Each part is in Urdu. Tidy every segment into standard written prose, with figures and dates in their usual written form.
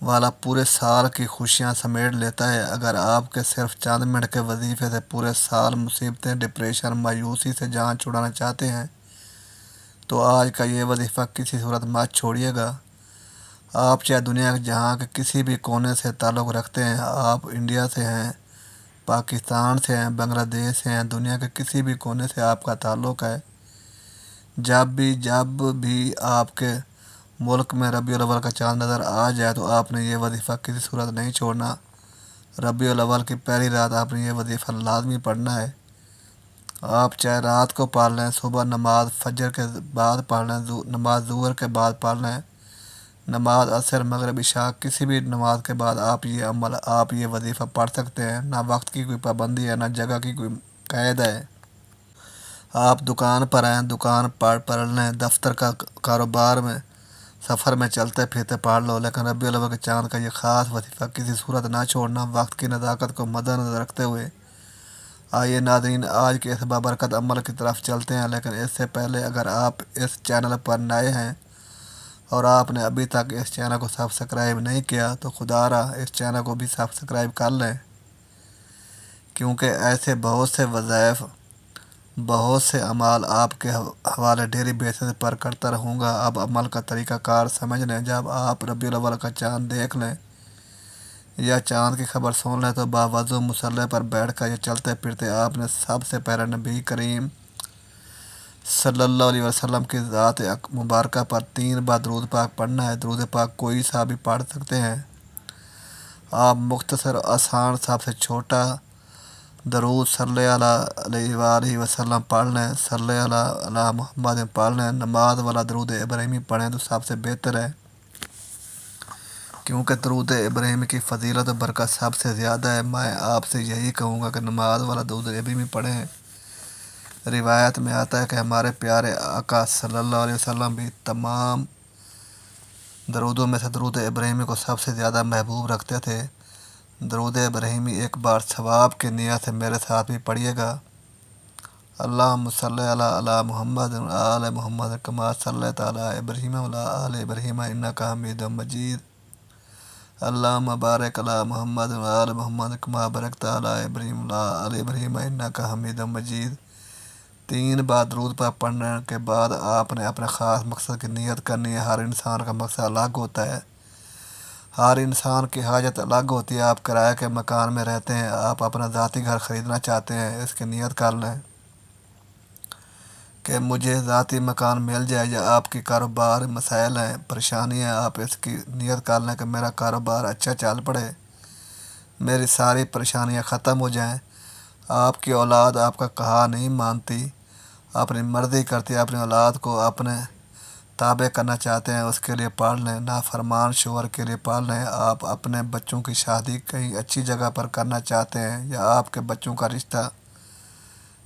والا پورے سال کی خوشیاں سمیٹ لیتا ہے۔ اگر آپ کے صرف چند منٹ کے وظیفے سے پورے سال مصیبتیں، ڈپریشن، مایوسی سے جان چھڑانا چاہتے ہیں تو آج کا یہ وظیفہ کسی صورت مت چھوڑیے گا۔ آپ چاہے دنیا کے جہاں کے کسی بھی کونے سے تعلق رکھتے ہیں، آپ انڈیا سے ہیں، پاکستان سے ہیں، بنگلہ دیش سے ہیں، دنیا کے کسی بھی کونے سے آپ کا تعلق ہے، جب بھی آپ کے ملک میں ربیع الاول کا چاند نظر آ جائے تو آپ نے یہ وظیفہ کسی صورت نہیں چھوڑنا۔ ربیع الاول کی پہلی رات آپ نے یہ وظیفہ لازمی پڑھنا ہے۔ آپ چاہے رات کو پڑھ لیں، صبح نماز فجر کے بعد پڑھ لیں، نماز ظہر کے بعد پڑھ لیں، نماز عصر مغرب عشاء کسی بھی نماز کے بعد آپ یہ وظیفہ پڑھ سکتے ہیں۔ نہ وقت کی کوئی پابندی ہے، نہ جگہ کی کوئی قید ہے۔ آپ دکان پر ہیں، دکان پر پڑھ لیں، دفتر کا کاروبار میں سفر میں چلتے پھرتے پڑھ لو، لیکن ربیع الاول کے چاند کا یہ خاص وظیفہ کسی صورت نہ چھوڑنا۔ وقت کی نزاکت کو مد نظر رکھتے ہوئے آئیے ناظرین آج کے اس بابرکت عمل کی طرف چلتے ہیں، لیکن اس سے پہلے اگر آپ اس چینل پر نئے ہیں اور آپ نے ابھی تک اس چینل کو سبسکرائب نہیں کیا تو خدا را اس چینل کو بھی سبسکرائب کر لیں، کیونکہ ایسے بہت سے وظائف، بہت سے اعمال آپ کے حوالے ڈیلی بیسس پر کرتا رہوں گا۔ اب عمل کا طریقہ کار سمجھ لیں۔ جب آپ ربیع الاول کا چاند دیکھ لیں یا چاند کی خبر سن لیں تو باوضو مصلی پر بیٹھ کر یا چلتے پھرتے آپ نے سب سے پہلے نبی کریم صلی اللہ علیہ وسلم کی ذات مبارکہ پر 3 بار درود پاک پڑھنا ہے۔ درود پاک کوئی سا بھی پڑھ سکتے ہیں آپ۔ مختصر آسان سب سے چھوٹا درود صلی اللہ علیہ وآلہ وسلم پڑھ لیں، صلی اللہ علی محمد پڑھ لیں۔ نماز والا درود ابراہیمی پڑھیں تو سب سے بہتر ہے، کیونکہ درود ابراہیمی کی فضیلت و برکت سب سے زیادہ ہے۔ میں آپ سے یہی کہوں گا کہ نماز والا درود ابراہیمی پڑھیں۔ روایت میں آتا ہے کہ ہمارے پیارے آقا صلی اللہ علیہ وسلم بھی تمام درودوں میں سے درود ابراہیمی کو سب سے زیادہ محبوب رکھتے تھے۔ درود ابراہیمی ایک بار ثواب کی نیت سے میرے ساتھ بھی پڑھیے گا۔ اللہم صلی علی محمد آل محمد کما صلیت علی ابراہیم وعلی آل ابراہیم انک حمید مجید۔ اللہم بارک علی محمد وآل محمد کما بارکت علی ابراہیم وعلی آل ابراہیم انک حمید مجید۔ 3 بار درود پاک پڑھنے کے بعد آپ نے اپنے خاص مقصد کی نیت کرنی ہے۔ ہر انسان کا مقصد الگ ہوتا ہے، ہر انسان کی حاجت الگ ہوتی ہے۔ آپ کرائے کے مکان میں رہتے ہیں، آپ اپنا ذاتی گھر خریدنا چاہتے ہیں، اس کی نیت کر لیں کہ مجھے ذاتی مکان مل جائے، یا آپ کی کاروبار مسائل ہیں، پریشانی ہیں، آپ اس کی نیت کر لیں کہ میرا کاروبار اچھا چل پڑے، میری ساری پریشانیاں ختم ہو جائیں۔ آپ کی اولاد آپ کا کہا نہیں مانتی، اپنی مرضی کرتی ہے، اپنی اولاد کو اپنے تابع کرنا چاہتے ہیں، اس کے لیے پڑھ لیں۔ نافرمان شوہر کے لیے پڑھ لیں۔ آپ اپنے بچوں کی شادی کہیں اچھی جگہ پر کرنا چاہتے ہیں، یا آپ کے بچوں کا رشتہ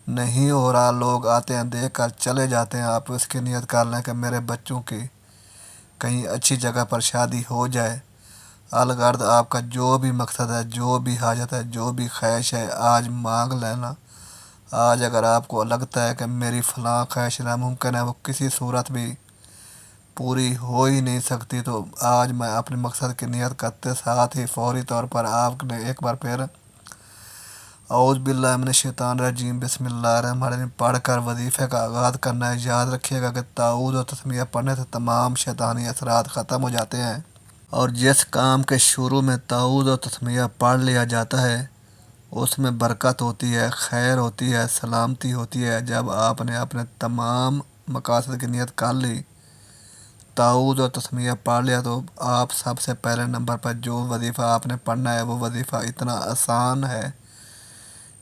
نہیں ہو رہا، لوگ آتے ہیں دیکھ کر چلے جاتے ہیں، آپ اس کی نیت کر لیں کہ میرے بچوں کی کہیں اچھی جگہ پر شادی ہو جائے۔ الغرض آپ کا جو بھی مقصد ہے، جو بھی حاجت ہے، جو بھی خواہش ہے، آج مانگ لینا۔ آج اگر آپ کو لگتا ہے کہ میری فلاں خواہش ناممکن ہے، وہ کسی صورت بھی پوری ہو ہی نہیں سکتی، تو آج میں اپنے مقصد کی نیت کرتے ساتھ ہی فوری طور پر آپ نے ایک بار پھر اعوذ باللہ من الشیطان الرجیم بسم اللہ الرحمن الرحیم پڑھ کر وظیفے کا آغاز کرنا ہے۔ یاد رکھیے گا کہ تعوذ و تسمیہ پڑھنے سے تمام شیطانی اثرات ختم ہو جاتے ہیں، اور جس کام کے شروع میں تعوذ و تسمیہ پڑھ لیا جاتا ہے اس میں برکت ہوتی ہے، خیر ہوتی ہے، سلامتی ہوتی ہے۔ جب آپ نے اپنے تمام مقاصد کی نیت کر لی، تعوذ و تسمیہ پڑھ لیا، تو آپ سب سے پہلے نمبر پر جو وظیفہ آپ نے پڑھنا ہے وہ وظیفہ اتنا آسان ہے،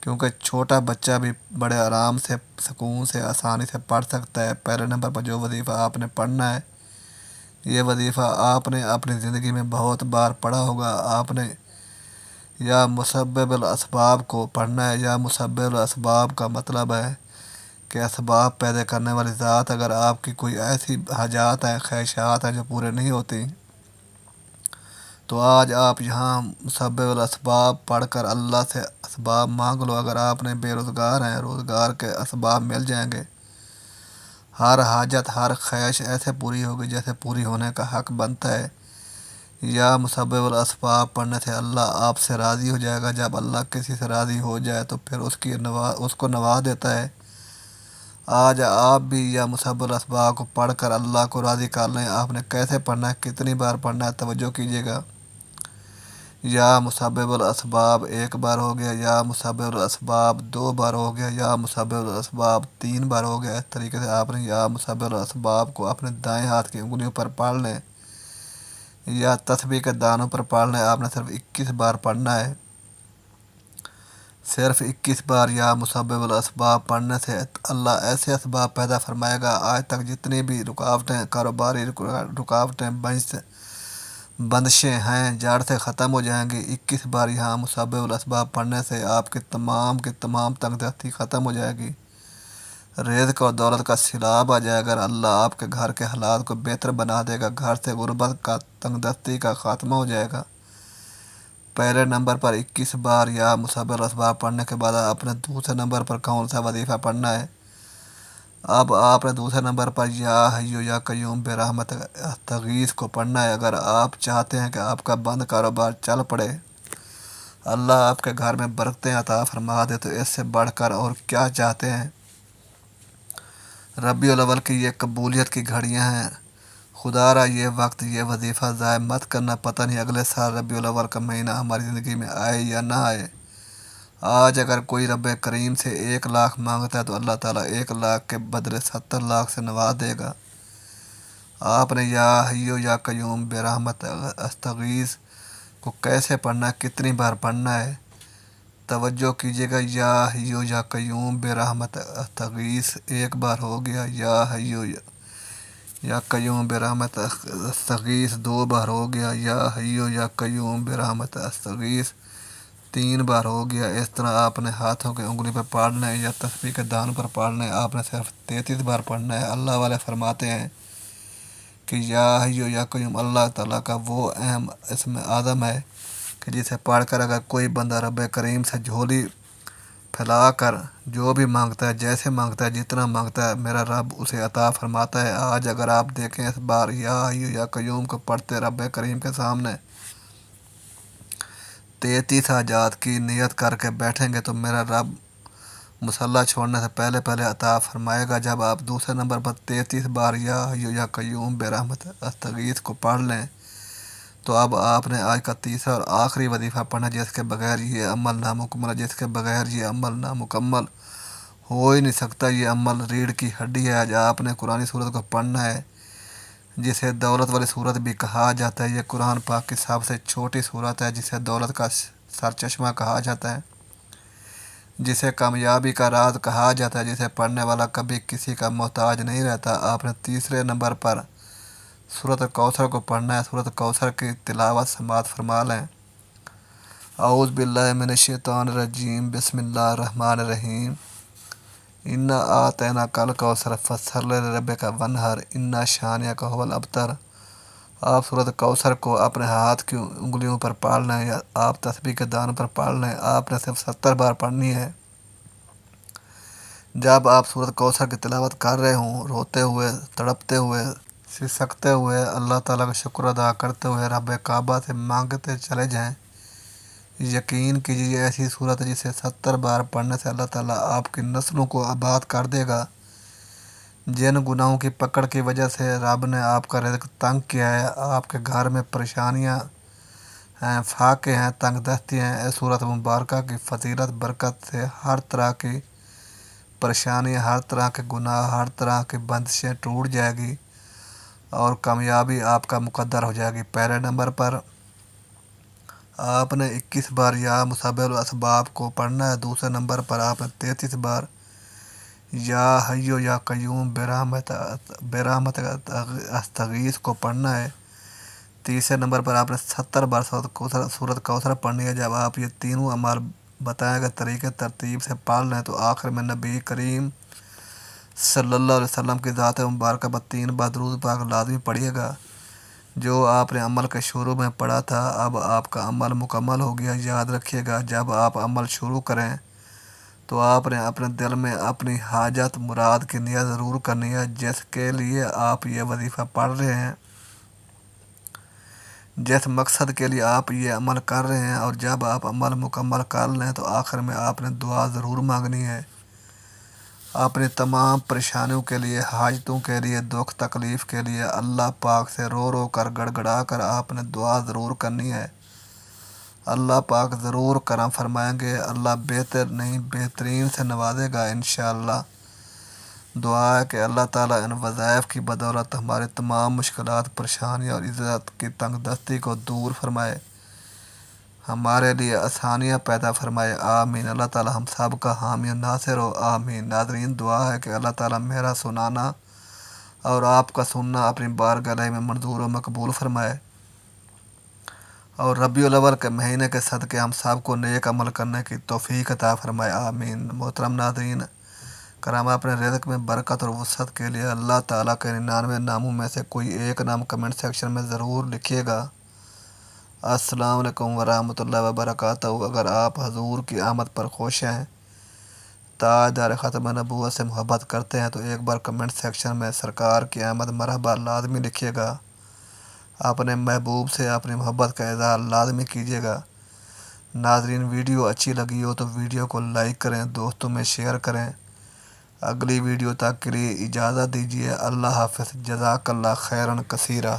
کیونکہ چھوٹا بچہ بھی بڑے آرام سے، سکون سے، آسانی سے پڑھ سکتا ہے۔ پہلے نمبر پر جو وظیفہ آپ نے پڑھنا ہے، یہ وظیفہ آپ نے اپنی زندگی میں بہت بار پڑھا ہوگا۔ آپ نے یا مسبب الاسباب کو پڑھنا ہے۔ یا مسبب الاسباب کا مطلب ہے کہ اسباب پیدا کرنے والی ذات، اگر آپ کی کوئی ایسی حاجات ہیں، خواہشات ہیں جو پورے نہیں ہوتی، تو آج آپ یہاں مسبب الاسباب پڑھ کر اللہ سے اسباب مانگ لو۔ اگر آپ نے بے روزگار ہیں، روزگار کے اسباب مل جائیں گے۔ ہر حاجت، ہر خواہش ایسے پوری ہوگی جیسے پوری ہونے کا حق بنتا ہے، یا مسبب الاسباب پڑھنے سے اللہ آپ سے راضی ہو جائے گا۔ جب اللہ کسی سے راضی ہو جائے تو پھر اس کو نواز دیتا ہے۔ آج آپ بھی یا مسبب الاسباب کو پڑھ کر اللہ کو راضی کر لیں۔ آپ نے کیسے پڑھنا ہے، کتنی بار پڑھنا ہے، توجہ کیجیے گا۔ یا مسبب الاسباب ایک بار ہو گیا، یا مسبب الاسباب دو بار ہو گیا، یا مسبب الاسباب تین بار ہو گیا۔ اس طریقے سے آپ نے یا مسبب الاسباب کو اپنے دائیں ہاتھ کی انگلیوں پر پڑھ لیں یا تسبیح کے دانوں پر پڑھ لیں۔ آپ نے صرف 21 بار پڑھنا ہے۔ صرف 21 بار یا مسبب الاسباب پڑھنے سے اللہ ایسے اسباب پیدا فرمائے گا، آج تک جتنی بھی رکاوٹیں، کاروباری رکاوٹیں، بندشیں ہیں، جڑ سے ختم ہو جائیں گی۔ 21 بار یہاں مسبب الاسباب پڑھنے سے آپ کی تمام تنگ دستی ختم ہو جائے گی۔ رزق اور دولت کا سیلاب آ جائے گا۔ اللہ آپ کے گھر کے حالات کو بہتر بنا دے گا۔ گھر سے غربت کا، تنگ دستی کا خاتمہ ہو جائے گا۔ پہلے نمبر پر 21 بار یا مسبب الاسباب پڑھنے کے بعد اپنے دوسرے نمبر پر کون سا وظیفہ پڑھنا ہے؟ اب آپ نے دوسرے نمبر پر یا حیو یا قیوم برحمت استغیث کو پڑھنا ہے۔ اگر آپ چاہتے ہیں کہ آپ کا بند کاروبار چل پڑے، اللہ آپ کے گھر میں برکتیں عطا فرما دے، تو اس سے بڑھ کر اور کیا چاہتے ہیں؟ ربیع الاول کی یہ قبولیت کی گھڑیاں ہیں۔ خدا را یہ وقت، یہ وظیفہ ضائع مت کرنا۔ پتہ نہیں اگلے سال ربیع الاول کا مہینہ ہماری زندگی میں آئے یا نہ آئے۔ آج اگر کوئی رب کریم سے 1 لاکھ مانگتا ہے تو اللہ تعالیٰ 1 لاکھ کے بدلے 70 لاکھ سے نواز دے گا۔ آپ نے یا حیو یا قیوم برحمت استغیث کو کیسے پڑھنا ہے، کتنی بار پڑھنا ہے، توجہ کیجیے گا۔ یا حیو یا قیوم برحمت استغیث ایک بار ہو گیا، یا حیو یا قیوم برحمت استغیث 2 بار ہو گیا، یا حیو یا قیوم برحمت استغیث 3 بار ہو گیا۔ اس طرح آپ نے ہاتھوں کی انگلی پہ پڑھنا ہے یا تسبیح کے دانوں پر پڑھنا ہے۔ آپ نے صرف 33 بار پڑھنا ہے۔ اللہ والے فرماتے ہیں کہ یا حیو یا قیوم اللہ تعالیٰ کا وہ اہم اسم اعظم ہے کہ جسے پڑھ کر اگر کوئی بندہ رب کریم سے جھولی پھیلا کر جو بھی مانگتا ہے، جیسے مانگتا ہے، جتنا مانگتا ہے، میرا رب اسے عطا فرماتا ہے۔ آج اگر آپ دیکھیں اس بار یا حیو یا قیوم کو پڑھتے رب کریم کے سامنے 33 حاجات کی نیت کر کے بیٹھیں گے تو میرا رب مصلی چھوڑنے سے پہلے عطا فرمائے گا۔ جب آپ دوسرے نمبر پر 33 بار یا حیو یا قیوم برحمت استغیث کو پڑھ لیں تو اب آپ نے آج کا تیسرا اور آخری وظیفہ پڑھنا، جس کے بغیر یہ عمل نامکمل ہے، جس کے بغیر یہ عمل نامکمل ہو ہی نہیں سکتا۔ یہ عمل ریڑھ کی ہڈی ہے۔ آج آپ نے قرآن سورت کو پڑھنا ہے، جسے دولت والی سورت بھی کہا جاتا ہے۔ یہ قرآن پاک کی سب سے چھوٹی سورت ہے، جسے دولت کا سرچشمہ کہا جاتا ہے، جسے کامیابی کا راز کہا جاتا ہے، جسے پڑھنے والا کبھی کسی کا محتاج نہیں رہتا۔ آپ نے تیسرے نمبر پر سورۃ کوثر کو پڑھنا ہے۔ سورۃ کوثر کی تلاوت سماعت فرما لیں۔ اعوذ باللہ من الشیطان الرجیم، بسم اللہ الرحمن الرحیم۔ انا اعطیناک الکوثر فصلی لربک وانحر انا شانئک ھو الابتر۔ آپ سورۃ کوثر کو اپنے ہاتھ کی انگلیوں پر پڑھ لیں یا آپ تسبیح کے دانوں پر پڑھ لیں۔ آپ نے صرف 70 بار پڑھنی ہے۔ جب آپ سورۃ کوثر کی تلاوت کر رہے ہوں، روتے ہوئے، تڑپتے ہوئے، سسکتے ہوئے، اللہ تعالیٰ کا شکر ادا کرتے ہوئے رب کعبہ سے مانگتے چلے جائیں، یقین کیجیے ایسی صورت ہے جسے 70 بار پڑھنے سے اللہ تعالیٰ آپ کی نسلوں کو آباد کر دے گا۔ جن گناہوں کی پکڑ کی وجہ سے رب نے آپ کا رزق تنگ کیا ہے، آپ کے گھر میں پریشانیاں ہیں، فاقے ہیں، تنگ دستی ہیں، اس صورت مبارکہ کی فضیلت برکت سے ہر طرح کی پریشانی، ہر طرح کے گناہ، ہر طرح کی بندشیں ٹوٹ جائے گی اور کامیابی آپ کا مقدر ہو جائے گی۔ پہلے نمبر پر آپ نے 21 بار یا مسبب الاسباب کو پڑھنا ہے۔ دوسرے نمبر پر آپ نے 33 بار یا حیو یا قیوم برحمت استغیث کو پڑھنا ہے۔ تیسرے نمبر پر آپ نے 70 بار سورۃ کوثر پڑھنی ہے۔ جب آپ یہ تینوں اعمال بتائے گئے طریقے ترتیب سے پڑھ لیں تو آخر میں نبی کریم صلی اللہ علیہ وسلم کی ذات مبارکہ پر 3 بار درود پاک لازمی پڑھیے گا۔ جو آپ نے عمل کے شروع میں پڑھا تھا، اب آپ کا عمل مکمل ہو گیا۔ یاد رکھیے گا، جب آپ عمل شروع کریں تو آپ نے اپنے دل میں اپنی حاجت مراد کی نیت ضرور کرنی ہے، جس کے لیے آپ یہ وظیفہ پڑھ رہے ہیں۔ جس مقصد کے لیے آپ یہ عمل کر رہے ہیں، اور جب آپ عمل مکمل کر لیں تو آخر میں آپ نے دعا ضرور مانگنی ہے۔ اپنی تمام پریشانیوں کے لیے، حاجتوں کے لیے، دکھ تکلیف کے لیے اللہ پاک سے رو رو کر گڑ گڑا کر آپ نے دعا ضرور کرنی ہے۔ اللہ پاک ضرور کرم فرمائیں گے، اللہ بہتر نہیں بہترین سے نوازے گا انشاءاللہ۔ دعا ہے کہ اللہ تعالیٰ ان وظائف کی بدولت ہمارے تمام مشکلات، پریشانیاں اور عزت کی تنگ دستی کو دور فرمائے، ہمارے لیے آسانیاں پیدا فرمائے، آمین۔ اللہ تعالیٰ ہم سب کا حامی و ناصر ہو، آمین۔ ناظرین، دعا ہے کہ اللہ تعالیٰ میرا سنانا اور آپ کا سننا اپنی بارگاہ میں منظور و مقبول فرمائے، اور ربیع الاول کے مہینے کے صدقے ہم سب کو نیک عمل کرنے کی توفیق عطا فرمائے، آمین۔ محترم ناظرین کرام، اپنے رزق میں برکت اور وسعت کے لیے اللہ تعالیٰ کے 99 ناموں میں سے کوئی ایک نام کمنٹ سیکشن میں ضرور لکھیے گا۔ السلام علیکم ورحمۃ اللہ وبرکاتہ۔ اگر آپ حضور کی آمد پر خوش ہیں، تاجدار ختم نبوت سے محبت کرتے ہیں، تو ایک بار کمنٹ سیکشن میں سرکار کی آمد مرحبا لازمی لکھیے گا۔ اپنے محبوب سے اپنی محبت کا اظہار لازمی کیجیے گا۔ ناظرین، ویڈیو اچھی لگی ہو تو ویڈیو کو لائک کریں، دوستوں میں شیئر کریں۔ اگلی ویڈیو تک کے لیے اجازت دیجیے۔ اللہ حافظ، جزاک اللہ خیرا کثیرا۔